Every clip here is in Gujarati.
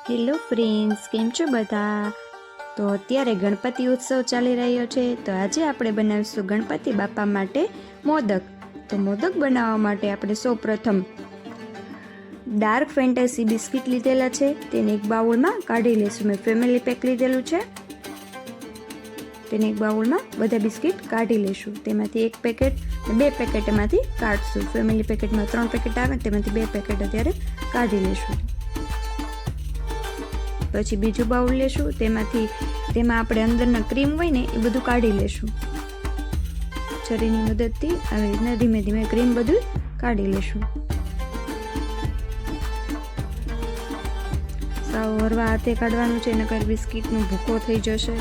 હેલો ફ્રેન્ડ્સ, કેમ છો બધા? તો અત્યારે ગણપતિ ઉત્સવ ચાલી રહ્યો છે, તો આજે આપણે બનાવીશું ગણપતિ બાપા માટે મોદક. તો મોદક બનાવવા માટે આપણે સૌપ્રથમ ડાર્ક ફેન્ટસી બિસ્કિટ લીધેલા છે, તેને એક બાઉલમાં કાઢી લઈશું. મેં ફેમિલી પેક લીધેલું છે, તેને એક બાઉલમાં બધા બિસ્કિટ કાઢી લઈશું. તેમાંથી એક પેકેટ, 2 પેકેટ એમાંથી કાઢશું. ફેમિલી પેકેટમાં 3 પેકેટ આવે, તેમાંથી 2 પેકેટ અત્યારે કાઢી લઈશું. પછી બીજું બાઉલ લેશું, તેમાં આપણે અંદરના ક્રીમ હોય ને એ બધું કાઢી લેશું. છરીની મદદથી આવી રીતના ધીમે ધીમે ક્રીમ બધું કાઢી લેશું. સાવ હળવા હાથે કાઢવાનું છે, નકર બિસ્કિટનો ભૂકો થઈ જશે.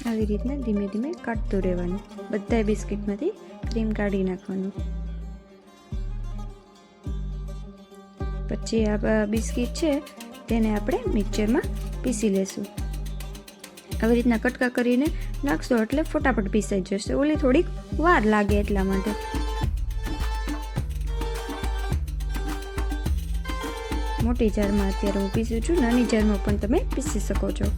આવી રીતના ધીમે ધીમે કાઢતું રહેવાનું. બધા બિસ્કિટમાંથી ક્રીમ કાઢી નાખવાનું. પછી આ બિસ્કિટ છે તેને આપણે મિક્સરમાં પીસી લેશું. આવી રીતના કટકા કરીને નાખશો એટલે ફટાફટ પીસાઈ જશે. ઓલી થોડીક વાર લાગે એટલા માટે. મોટી જારમાં અત્યારે હું પીસું છું, નાની જારમાં પણ તમે પીસી શકો છો.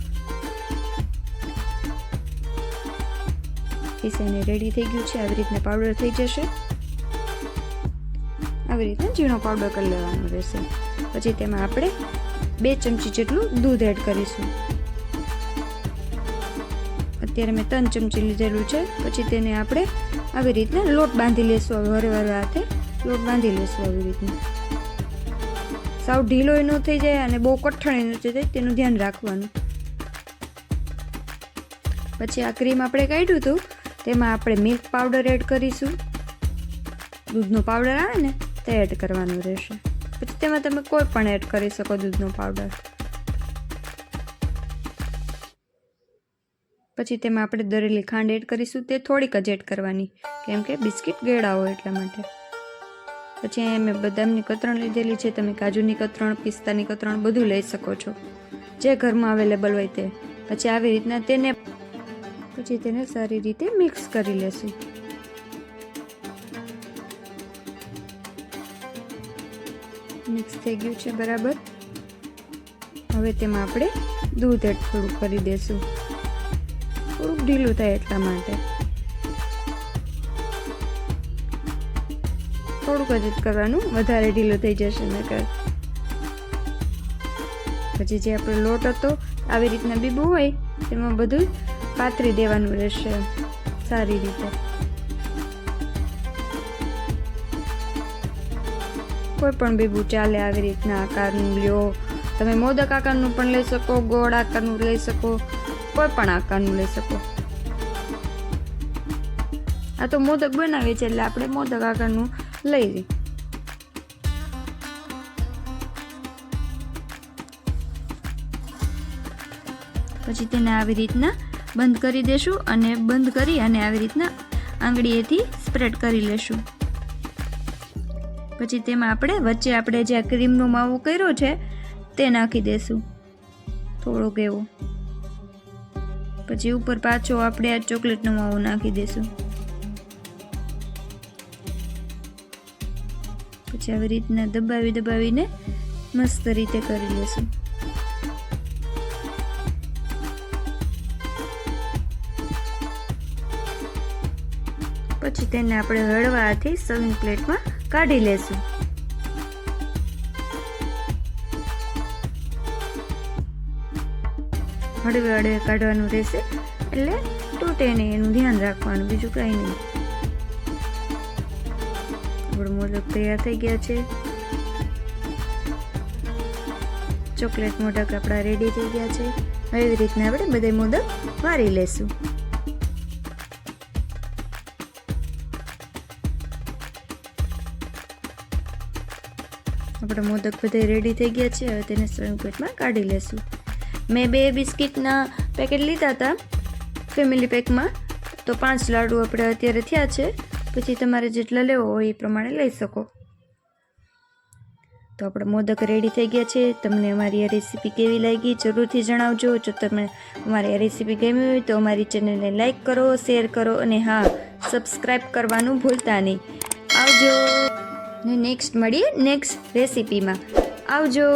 પીસાઈને રેડી થઈ ગયું છે. આવી રીતના પાવડર થઈ જશે. આવી રીતના ઝીણો પાવડર કરી લેવાનો રહેશે. પછી તેમાં આપણે 2 ચમચી જેટલું દૂધ એડ કરીશું. અત્યારે મેં 3 ચમચી લીધેલું છે. પછી તેને આપણે આવી રીતના લોટ બાંધી લેશું. હવે હળવે હાથે લોટ બાંધી લેશું. આવી રીતના સાવ ઢીલો ન થઈ જાય અને બહુ કઠણ ન થઈ જાય, તેનું ધ્યાન રાખવાનું. પછી આ ક્રીમ આપણે કાઢ્યું હતું, તેમાં આપણે મિલ્ક પાવડર એડ કરીશું. દૂધનો પાવડર આવે ને તે એડ કરવાનો રહેશે. પછી તેમાં તમે કોઈ પણ એડ કરી શકો દૂધનો પાવડર. પછી તેમાં આપણે દળેલી ખાંડ એડ કરીશું. તે થોડીક જ એડ કરવાની, કેમ કે બિસ્કિટ ગળા હોય એટલા માટે. પછી અહીંયા મેં બદામની કતરણ લીધેલી છે. તમે કાજુની કતરણ, પિસ્તાની કતરણ બધું લઈ શકો છો, જે ઘરમાં અવેલેબલ હોય તે. પછી આવી રીતના તેને સારી રીતે મિક્સ કરી લેશું. મિક્સ થઈ ગયું છે બરાબર. હવે તેમાં આપણે દૂધ એડ થોડું કરી દેશું, થોડુંક ઢીલું થાય એટલા માટે. થોડુંક જ કરવાનું, વધારે ઢીલું થઈ જશે નકર. પછી જે આપણો લોટ હતો, આવી રીતના બીબું હોય તેમાં બધું પાથરી દેવાનું રહેશે સારી રીતે. કોઈ પણ બીબું ચાલે. આવી રીતના આકારનું લ્યો. તમે મોદક આકારનું પણ લઈ શકો, ગોળ આકારનું લઈ શકો, કોઈ પણ આકારનું લઈ શકો. આ તો મોદક બનાવીએ છીએ એટલે આપણે મોદક આકારનું લઈ લઈએ. પછી તેને આવી રીતના બંધ કરી દેશું અને બંધ કરી અને આવી રીતના આંગળીએથી સ્પ્રેડ કરી લેશું. પછી તેમાં વચ્ચે આપણે જે ક્રીમનો માવો કર્યો છે તે નાખી દેશું થોડોક એવો. પછી ઉપર પાછો આપણે આ ચોકલેટનો માવો નાખી દેશું. પછી આવી રીતના દબાવીને મસ્ત રીતે કરી લેશું. પછી તેને આપણે હળવા હાથે સર્વિંગ પ્લેટમાં કાઢી લેશું. હળવે કાઢવાનું રહેશે એટલે તૂટે નહીં, એનું ધ્યાન રાખવાનું, બીજું કાંઈ નહીં. આપણું મોદક તૈયાર થઈ ગયા છે. ચોકલેટ મોદક આપણા રેડી થઈ ગયા છે. એવી રીતના આપણે બધા મોદક વારી લેશું. આપણા મોદક બધા રેડી થઈ ગયા છે. હવે તેને સર્વિંગ પ્લેટમાં કાઢી લેશું. મેં 2 બિસ્કિટના પેકેટ લીધા હતા ફેમિલી પેકમાં, તો 5 લાડુ આપણે અત્યારે થયા છે. પછી તમારે જેટલા લેવો હોય એ પ્રમાણે લઈ શકો. તો આપણે મોદક રેડી થઈ ગયા છે. તમને અમારી આ રેસીપી કેવી લાગી જરૂરથી જણાવજો. જો તમને અમારી આ રેસીપી ગમી હોય તો અમારી ચેનલને લાઈક કરો, શેર કરો અને હા, સબસ્ક્રાઈબ કરવાનું ભૂલતા નહીં. આવજો ને નેક્સ્ટ મળીએ નેક્સ્ટ રેસીપીમાં. આવજો.